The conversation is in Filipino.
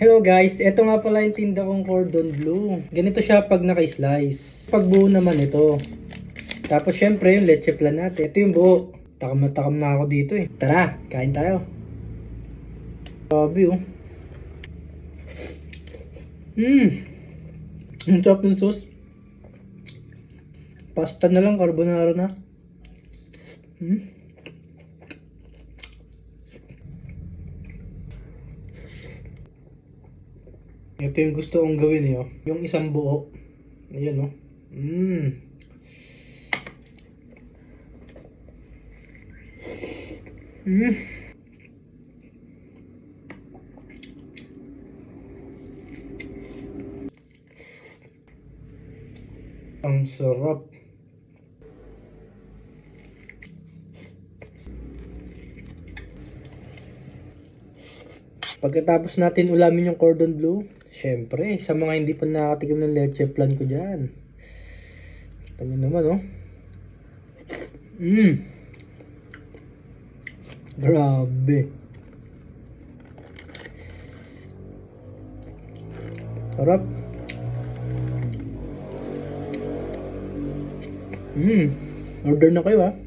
Hello guys, eto nga pala yung tinda kong cordon bleu. Ganito siya pag naka-slice. Pag buo naman ito. Tapos syempre yung leche flan natin. Ito yung buo. Takam na takam na ako dito eh. Tara, kain tayo. Grabe oh. Ang sarap ng sauce. Pasta na lang, carbonara na. Ito yung gusto kong gawin eh, oh. Yung isang buo. Ayan, oh. Ang sarap. Pagkatapos natin ulamin yung cordon bleu, syempre, sa mga hindi pa nakatikim ng leche flan ko dyan. Kita nyo naman, oh. Grabe. Sarap. Order na kayo, ha.